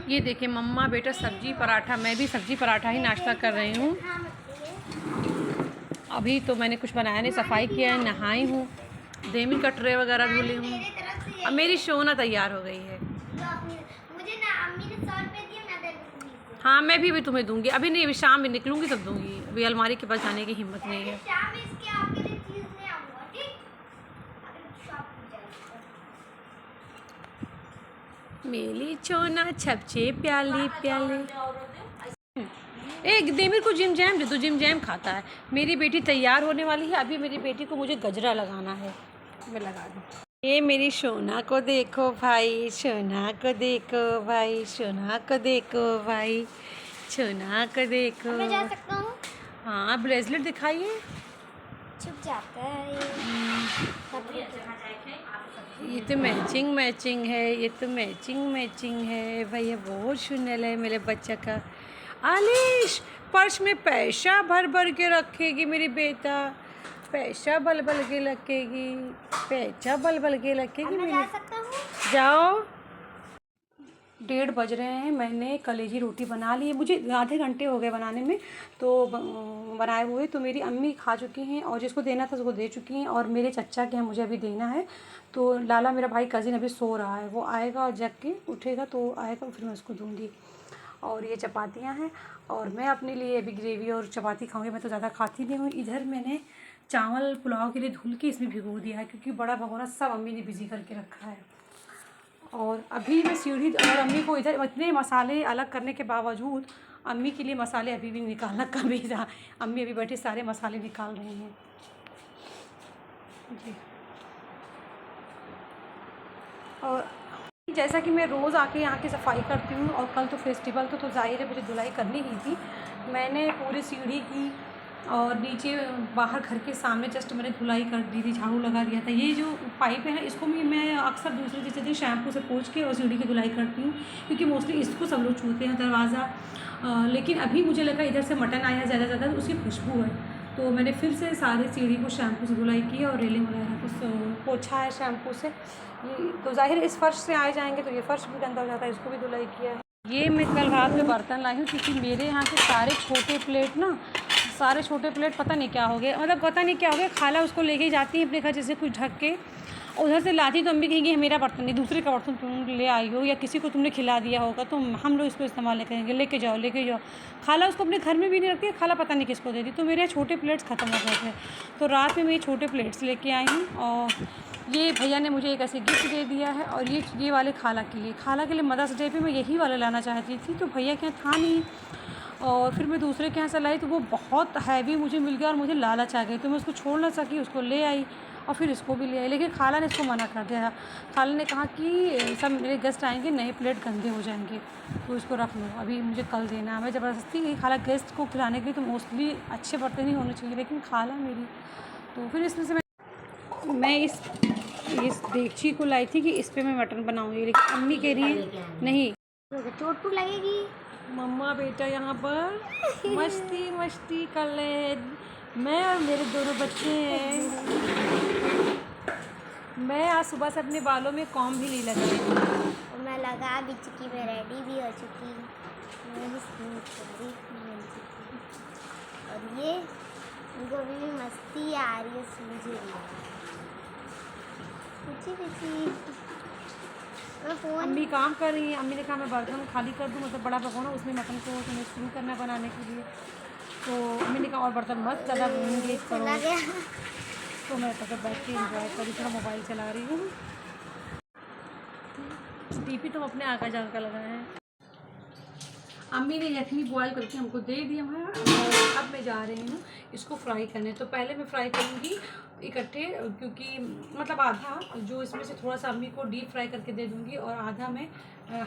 ये देखिए मम्मा बेटा सब्जी पराठा, मैं भी सब्जी पराठा ही नाश्ता कर रही हूँ। अभी तो मैंने कुछ बनाया नहीं, सफाई किया है, नहाई हूँ, देमी का ट्रे वगैरह धुली हूँ। अब मेरी शोना तैयार हो गई है। मुझे ना अम्मी ने 100 रुपए दिए, मैं दे दूंगी। हाँ मैं भी तुम्हें दूंगी, अभी नहीं, अभी शाम में निकलूंगी तब दूंगी, अभी अलमारी के पास जाने की हिम्मत नहीं है। शाम में इसके आपके लिए चीज ले आऊंगा, ठीक? अगर शॉप पे जाएगा मेरी चोना छपचे प्याली प्याले। एक देमिर को जिम जैम दे दो, जिम जैम खाता है। मेरी बेटी तैयार होने वाली है, अभी मेरी बेटी को मुझे गजरा लगाना है, मैं लगा दूँ। ये मेरी सोना को देखो भाई, सोना को देखो भाई, सोना को देखो भाई, सोना को देखो। मैं जा सकता हूँ? हाँ ब्रेसलेट दिखाइए। छुप जाता है ये तो मैचिंग मैचिंग है, ये तो मैचिंग मैचिंग है। भैया बहुत सुंदर है मेरे बच्चा का। आलिश पर्स में पैसा भर भर के रखेगी मेरी बेटा, पैसा बल बल के रखेगी, पैसा बल बल के रखेगी मैं मेरी। जा सकता हूँ? जाओ। 1:30 बज रहे हैं, मैंने कलेजी रोटी बना ली है, मुझे आधे घंटे हो गए बनाने में। तो बनाए हुए तो मेरी अम्मी खा चुकी हैं, और जिसको देना था उसको दे चुकी हैं, और मेरे चच्चा के हैं मुझे अभी देना है। तो लाला मेरा भाई कज़िन अभी सो रहा है, वो आएगा और जग के उठेगा तो आएगा, फिर मैं उसको दूँगी। और ये चपातियाँ हैं, और मैं अपने लिए अभी ग्रेवी और चपाती खाऊँगी, मैं तो ज़्यादा खाती नहीं हूँ। इधर मैंने चावल पुलाव के लिए धुल के इसमें भिगो दिया है, क्योंकि बड़ा भगोना सब अम्मी ने बिजी करके रखा है। और अभी मैं सीढ़ी, और अम्मी को इधर इतने मसाले अलग करने के बावजूद अम्मी के लिए मसाले अभी भी निकालना कभी था। अम्मी अभी बैठे सारे मसाले निकाल रही हैं जी। और जैसा कि मैं रोज़ आके यहाँ की सफाई करती हूँ, और कल तो फेस्टिवल तो जाहिर है मुझे धुलाई करनी ही थी। मैंने पूरी सीढ़ी की, और नीचे बाहर घर के सामने जस्ट मैंने धुलाई कर दी थी, झाड़ू लगा दिया था। ये जो पाइप है इसको भी मैं अक्सर दूसरे जैसे दिन शैम्पू से पोंछ के और सीढ़ी की धुलाई करती हूँ, क्योंकि मोस्टली इसको सब लोग छूते हैं दरवाज़ा। लेकिन अभी मुझे लगा इधर से मटन आया ज़्यादा तो उसकी खुशबू है, तो मैंने फिर से सारी सीढ़ी को शैम्पू से धुलाई की, और रेलिंग वगैरह को पोछा है शैम्पू से। ये तो ज़ाहिर इस फर्श से आए जाएंगे तो ये फर्श भी गंदा हो जाता है, इसको भी धुलाई किया है। ये मैं कल रात में बर्तन लाई हूँ, क्योंकि मेरे यहाँ के सारे छोटे प्लेट ना, सारे छोटे प्लेट पता नहीं क्या हो गए, मतलब पता नहीं क्या हो गया। खाला उसको लेके जाती है अपने घर जैसे कुछ ढक के, उधर से लाती तो अम्मी कहेंगी मेरा बर्तन नहीं, दूसरे का बर्तन तुम ले आई हो, या किसी को तुमने खिला दिया होगा, तो हम लोग इसको इस्तेमाल नहीं करेंगे, लेके जाओ लेके जाओ। खाला उसको अपने घर में भी नहीं रखती है, खाला पता नहीं किसको देती। तो मेरे छोटे प्लेट्स ख़त्म हो गए थे, तो रात में मैं ये छोटे प्लेट्स लेके आई हूँ। और ये भैया ने मुझे एक ऐसे गिफ्ट दे दिया है, और ये वाले खाला के लिए मदर्स डे पे मैं यही वाला लाना चाहती थी, तो भैया के यहाँ था नहीं, और फिर मैं दूसरे के यहाँ से लाई तो वो बहुत हैवी मुझे मिल गया, और मुझे लालच आ गई, तो मैं उसको छोड़ ना सकी, उसको ले आई, और फिर इसको भी ले आई। लेकिन खाला ने इसको मना कर दिया। खाला ने कहा कि सब मेरे गेस्ट आएंगे, नए प्लेट गंदे हो जाएंगे, तो इसको रख लो, अभी मुझे कल देना है। मैं ज़बरदस्ती गई, खाला गेस्ट को खिलाने के लिए तो मोस्टली अच्छे बर्तन ही होने चाहिए, लेकिन खाला मेरी, तो फिर इसमें से मैं इस देगची को लाई थी कि इस पर मैं मटन बनाऊँगी, लेकिन अम्मी कह रही है नहीं, चोट तो लगेगी। मम्मा बेटा यहाँ पर मस्ती मस्ती कर रहे हैं, मैं और मेरे दोनों बच्चे हैं। मैं आज सुबह से अपने बालों में कॉम्ब भी नहीं लगाई, और मैं लगा भी चुकी, मैं रेडी भी हो चुकी, मैं भी स्मूथ भी बन चुकी, और ये इनको अभी भी मस्ती आ रही है, सूझ रही है फ़ोन। अम्मी काम कर रही हैं, अम्मी ने कहा मैं बर्तन खाली कर दूँ, मतलब बड़ा भगोना उसमें मटन को तुम्हें शुरू करना बनाने के लिए, तो अम्मी ने कहा और बर्तन मत ज़्यादा इंगेज करो, तो मैं तो बैठ के इंजॉय करी, थोड़ा मोबाइल चला रही हूँ। टीपी तो अपने आका जाका लगाए हैं। अम्मी ने यखनी बॉयल करके हमको दे दिया है, और अब मैं जा रही हूँ इसको फ्राई करने। तो पहले मैं फ्राई करूँगी इकट्ठे, क्योंकि मतलब आधा जो इसमें से थोड़ा सा अम्मी को डीप फ्राई करके दे दूँगी, और आधा मैं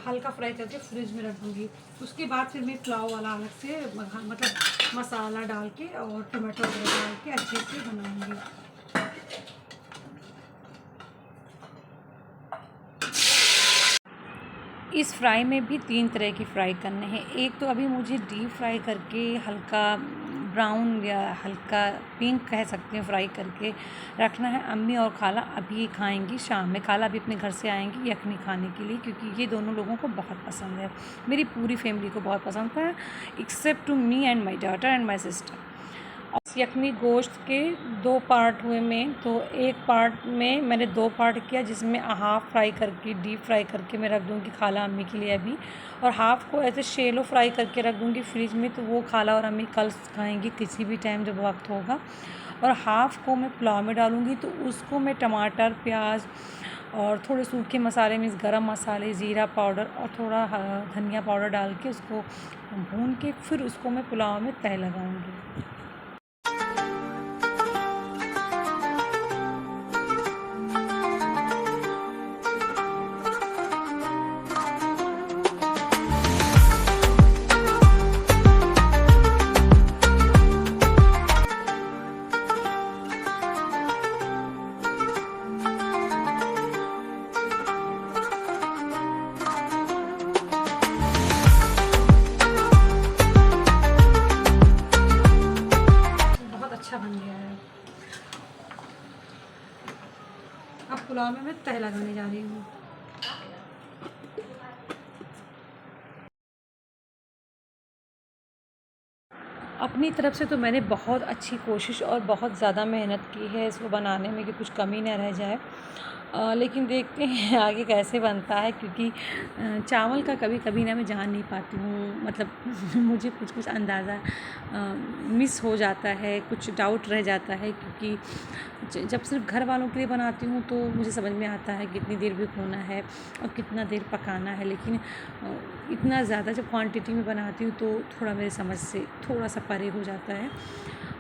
हल्का फ्राई करके फ्रिज में रख दूँगी। उसके बाद फिर मैं पुलाव वाला अलग से मतलब मसाला डाल के और टमाटो वगैरह डाल के अच्छे से बनाऊँगी। इस फ्राई में भी 3 तरह की फ़्राई करने हैं। एक तो अभी मुझे डीप फ्राई करके हल्का ब्राउन या हल्का पिंक कह सकते हैं फ्राई करके रखना है। अम्मी और खाला अभी खाएंगी शाम में। खाला अभी अपने घर से आएंगी यखनी खाने के लिए, क्योंकि ये दोनों लोगों को बहुत पसंद है। मेरी पूरी फैमिली को बहुत पसंद है, except to me and my daughter and my sister. यखनी गोश्त के 2 पार्ट हुए में, तो एक पार्ट में मैंने 2 पार्ट किया, जिसमें हाफ़ फ्राई करके डीप फ्राई करके मैं रख दूँगी खाला अम्मी के लिए अभी, और हाफ़ को ऐसे शैलो फ्राई करके रख दूँगी फ्रिज में, तो वो खाला और अम्मी कल खाएंगी किसी भी टाइम जब वक्त होगा। और हाफ़ को मैं पुलाव में डालूँगी, तो उसको मैं टमाटर, प्याज और थोड़े सूखे मसाले मीन्स गरम मसाले, ज़ीरा पाउडर और थोड़ा धनिया पाउडर डाल के उसको भून के फिर उसको मैं पुलाव में तह लगाऊँगी। अच्छा बन गया है। अब पुलाव में मैं तह लगाने जा रही हूँ। अपनी तरफ से तो मैंने बहुत अच्छी कोशिश और बहुत ज़्यादा मेहनत की है इसको बनाने में कि कुछ कमी न रह जाए, लेकिन देखते हैं आगे कैसे बनता है, क्योंकि चावल का कभी कभी ना मैं जान नहीं पाती हूँ, मतलब मुझे कुछ कुछ अंदाज़ा मिस हो जाता है, कुछ डाउट रह जाता है, क्योंकि जब सिर्फ घर वालों के लिए बनाती हूँ तो मुझे समझ में आता है कितनी देर भिगोना है और कितना देर पकाना है, लेकिन इतना ज़्यादा जब क्वांटिटी में बनाती हूँ तो थोड़ा मेरी समझ से थोड़ा सा परे हो जाता है,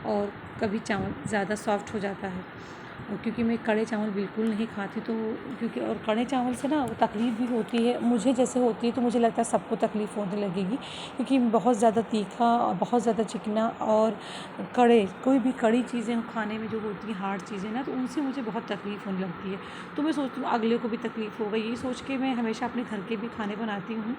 और कभी चावल ज़्यादा सॉफ्ट हो जाता है। और क्योंकि मैं कड़े चावल बिल्कुल नहीं खाती, तो क्योंकि और कड़े चावल से ना तकलीफ़ भी होती है, मुझे जैसे होती है, तो मुझे लगता है सबको तकलीफ़ होने लगेगी, क्योंकि बहुत ज़्यादा तीखा और बहुत ज़्यादा चिकना और कड़े कोई भी कड़ी चीज़ें खाने में जो होती हैं हार्ड चीज़ें ना, तो उनसे मुझे बहुत तकलीफ़ होने लगती है। तो मैं सोचती हूँ अगले को भी तकलीफ़ होगा, यही सोच के मैं हमेशा अपने घर के भी खाने बनाती हूँ।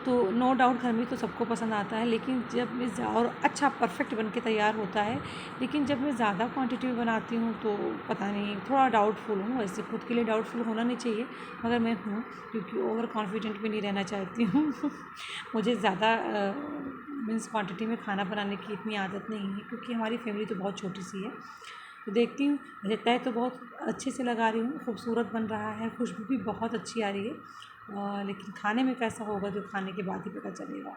तो नो डाउट घर में तो सबको पसंद आता है, लेकिन जब मैं और अच्छा परफेक्ट बन के तैयार होता है, लेकिन जब मैं ज़्यादा क्वांटिटी में बनाती हूँ तो पता नहीं थोड़ा डाउटफुल हूँ। वैसे खुद के लिए डाउटफुल होना नहीं चाहिए, मगर मैं हूँ, क्योंकि ओवर कॉन्फिडेंट भी नहीं रहना चाहती हूँ। मुझे ज़्यादा मीन्स क्वांटिटी में खाना बनाने की इतनी आदत नहीं है, क्योंकि हमारी फैमिली तो बहुत छोटी सी है। तो देखती हूँ, वैसे तय तो बहुत अच्छे से लगा रही हूँ, खूबसूरत बन रहा है, खुशबू भी बहुत अच्छी आ रही है, लेकिन खाने में कैसा होगा जो खाने के बाद ही पता चलेगा।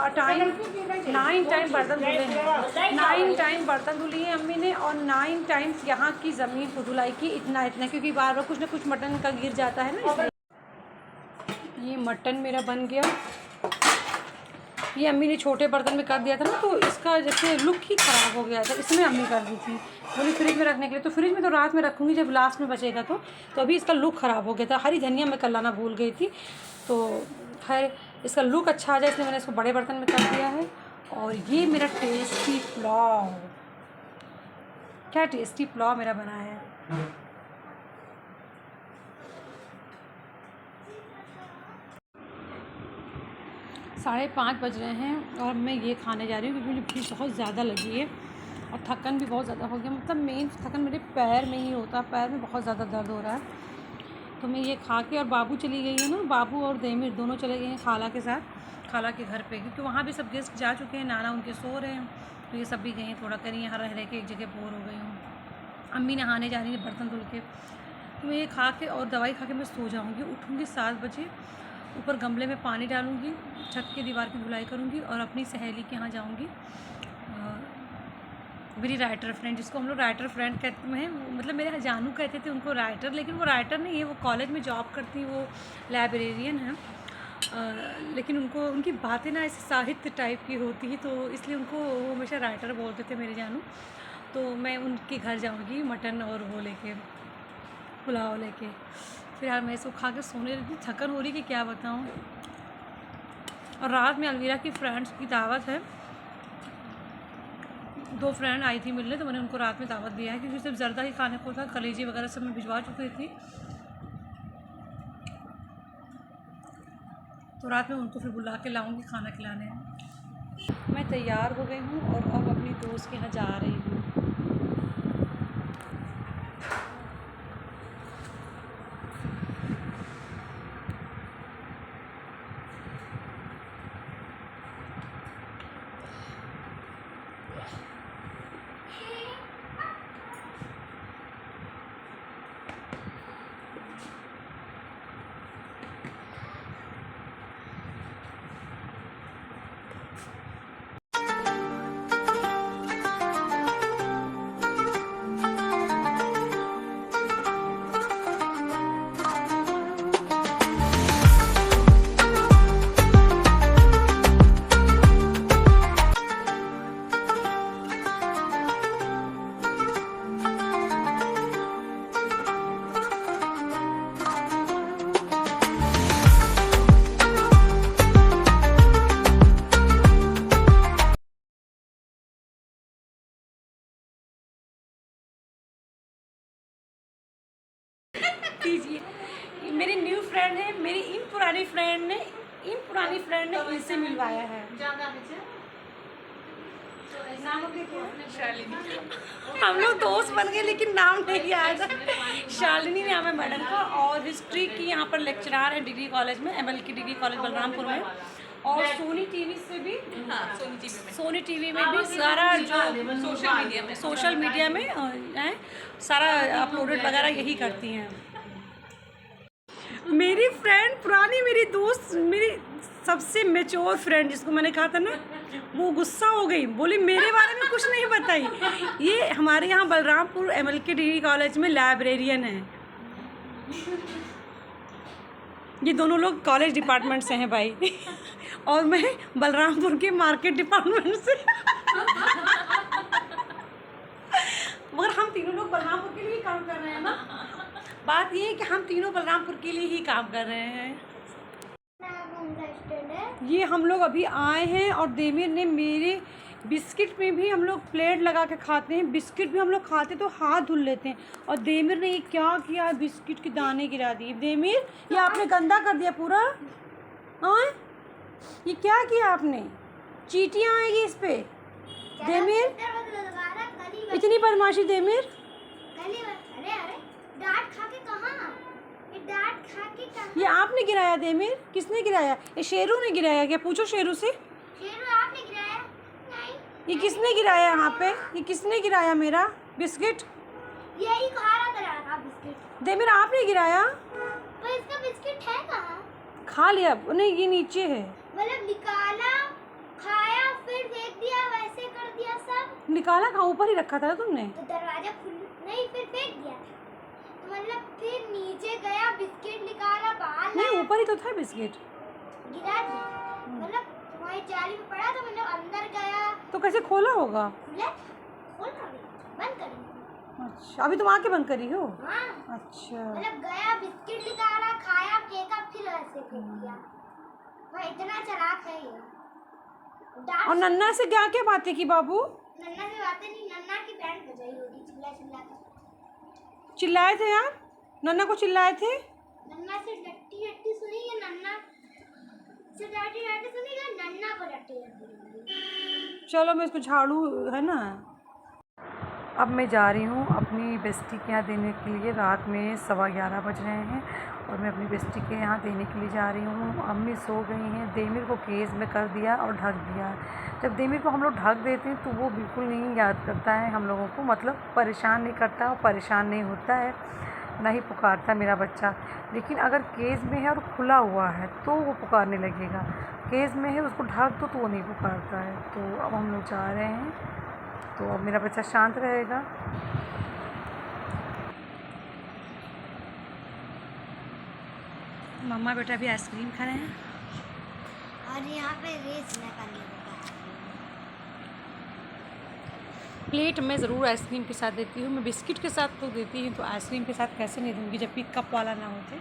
9 टाइम बर्तन धुले हैं, 9 टाइम बर्तन धुली है अम्मी ने, और 9 टाइम्स यहाँ की ज़मीन को धुलाई की, इतना क्योंकि बार बार कुछ ना कुछ मटन का गिर जाता है ना, इसलिए। ये मटन मेरा बन गया। ये अम्मी ने छोटे बर्तन में कर दिया था ना, तो इसका जैसे लुक ही ख़राब हो गया था, इसमें अम्मी कर दी थी, बोली फ्रिज में रखने के लिए। तो फ्रिज में तो रात में रखूँगी जब लास्ट में बचेगा तो अभी इसका लुक ख़राब हो गया था। हरी धनिया मैं कल लाना भूल गई थी, तो खैर इसका लुक अच्छा आ जाए इसलिए मैंने इसको बड़े बर्तन में कर दिया है। और ये मेरा टेस्टी पुलाव, क्या टेस्टी पुलाव मेरा बना है। 5:30 बज रहे हैं और मैं ये खाने जा रही हूँ क्योंकि मुझे भूख बहुत ज़्यादा लगी है और थकन भी बहुत ज़्यादा हो गया। मतलब मेन थकन मेरे पैर में ही होता, पैर में बहुत ज़्यादा दर्द हो रहा है। तो मैं ये खा के, और बाबू चली गई है ना, बाबू और देमिर दोनों चले गए हैं खाला के साथ, खाला के घर पे, क्योंकि वहाँ भी सब गेस्ट जा चुके हैं, नाना उनके सो रहे हैं, तो ये सब भी गए हैं। थोड़ा करी यहाँ रह के एक जगह बोर हो गई हूँ। अम्मी नहाने जा रही है बर्तन धुल के, तो मैं ये खा के और दवाई खा के मैं सो जाऊँगी। उठूँगी 7 बजे, ऊपर गमले में पानी डालूँगी, छत की दीवार की धुलाई करूँगी और अपनी सहेली के यहाँ जाऊँगी, मेरी राइटर फ्रेंड, जिसको हम लोग राइटर फ्रेंड कहते हैं। मतलब मेरे जानू कहते थे उनको राइटर, लेकिन वो राइटर नहीं है, वो कॉलेज में जॉब करती, वो लाइब्रेरियन है। लेकिन उनको उनकी बातें ना ऐसे साहित्य टाइप की होती है, तो इसलिए उनको वो हमेशा राइटर बोलते थे मेरे जानू। तो मैं उनके घर जाऊँगी मटन और वो लेके, पुलाव लेके। फिर यार मैं इसको खा के सोने लगी, थकन हो रही कि क्या बताऊँ। और रात में अलवीरा की फ्रेंड्स की दावत है, 2 फ्रेंड आई थी मिलने, तो मैंने उनको रात में दावत दिया है, क्योंकि सिर्फ जर्दा ही खाने को था, कलेजी वगैरह सब मैं भिजवा चुकी थी। तो रात में उनको फिर बुला के लाऊंगी खाना खिलाने। मैं तैयार हो गई हूँ और अब अपनी दोस्त के यहाँ जा रही हूँ। कीजिए, मेरी न्यू फ्रेंड है, मेरी इन पुरानी फ्रेंड ने इनसे मिलवाया है। हम लोग दोस्त बन गए, लेकिन नाम नहीं याद है। शालिनी नाम है मैडम का, और हिस्ट्री की यहाँ पर लेक्चरार है डिग्री कॉलेज में, MLK डिग्री कॉलेज बलरामपुर में। और सोनी टीवी से भी, सोनी टीवी में भी सारा जो सोशल मीडिया में है, सारा अपलोडेड वगैरह यही करती हैं। मेरी फ्रेंड पुरानी, मेरी दोस्त, मेरी सबसे मैच्योर फ्रेंड, जिसको मैंने कहा था ना, वो गुस्सा हो गई, बोली मेरे बारे में कुछ नहीं बताई। ये हमारे यहाँ बलरामपुर MLK डिग्री कॉलेज में लाइब्रेरियन है। ये दोनों लोग कॉलेज डिपार्टमेंट से हैं भाई, और मैं बलरामपुर के मार्केट डिपार्टमेंट से। मगर हम तीनों लोग बलरामपुर के लिए काम कर रहे हैं ना। बात ये है कि हम तीनों बलरामपुर के लिए ही काम कर रहे हैं। ये हम लोग अभी आए हैं, और देमिर ने मेरे बिस्किट में भी, हम लोग प्लेट लगा के खाते हैं, बिस्किट भी हम लोग खाते तो हाथ धुल लेते हैं, और देमिर ने ये क्या किया, बिस्किट के दाने गिरा दिए। देमिर, ये आपने गंदा कर दिया पूरा। हाँ, ये क्या किया आपने? चींटियाँ आएगी इस पे। देमिर, इतनी बदमाशी देमिर। ये आपने गिराया देमिर? किसने गिराया? ये शेरू ने गिराया क्या? पूछो शेरू से। शेरू आपने गिराया? नहीं। ये किसने गिराया यहाँ पे? ये किसने गिराया मेरा बिस्किट? यही खा रहा था बिस्किट। देमिर, आपने गिराया? पर इसका बिस्किट है कहाँ? खा लिया? नहीं, ये नीचे है। मतलब निकाला, निकाला कहाँ, ऊपर ही रखा था ना तुमने? तो दरवाजा खुल नहीं, फिर फेंक दिया। तो मतलब फिर नीचे गया, बिस्किट निकाला, बाहर नहीं, लाया, ऊपर ही तो था बिस्किट। गिरा दिया। मतलब तुम्हारी जाली में पड़ा, तो मतलब अंदर गया। तो कैसे खोला होगा? खुला, खोल ना अभी, बंद करेंगे। अच्छा, अभी तुम आके बंद करी हो? हाँ, अच्छा। मतलब गया, बिस्किट निकाला, खाया, फेंका, फिर ऐसे फेंक दिया। भाई इतना चालाक है ये। और नन्ना से क्या क्या बातें की बाबू? नन्ना से बातें नहीं, नन्ना की पैंट बजाई होगी चिल्ला चिल्ला कर। चिल्लाए थे यार, नन्ना को चिल्लाए थे? नन्ना से डट्टी डट्टी सुनी है, नन्ना से डट्टी डट्टी सुनी है, नन्ना को डट्टी डट्टी। चलो मैं इसको झाड़ू है ना। अब मैं जा रही हूँ अपनी बेस्टी के यहाँ देने के लिए। रात में 11:15 बज रहे हैं और मैं अपनी बेस्टी के यहाँ देने के लिए जा रही हूँ। अम्मी सो गई हैं। देमिर को केस में कर दिया और ढक दिया। जब देमिर को हम लोग ढक देते हैं तो वो बिल्कुल नहीं याद करता है हम लोगों को, मतलब परेशान नहीं करता और परेशान नहीं होता है, ना ही पुकारता मेरा बच्चा। लेकिन अगर केस में है और खुला हुआ है तो वो पुकारने लगेगा। केस में है उसको ढक दो तो वो नहीं पुकारता है। तो अब हम लोग जा रहे हैं, तो अब मेरा बच्चा शांत रहेगा। मम्मा बेटा भी आइसक्रीम खा रहे हैं और यहाँ पे रेस न करने का। प्लेट में ज़रूर आइसक्रीम के साथ देती हूँ। मैं बिस्किट के साथ तो देती हूँ, तो आइसक्रीम के साथ कैसे नहीं दूँगी जबकि कप वाला ना होते।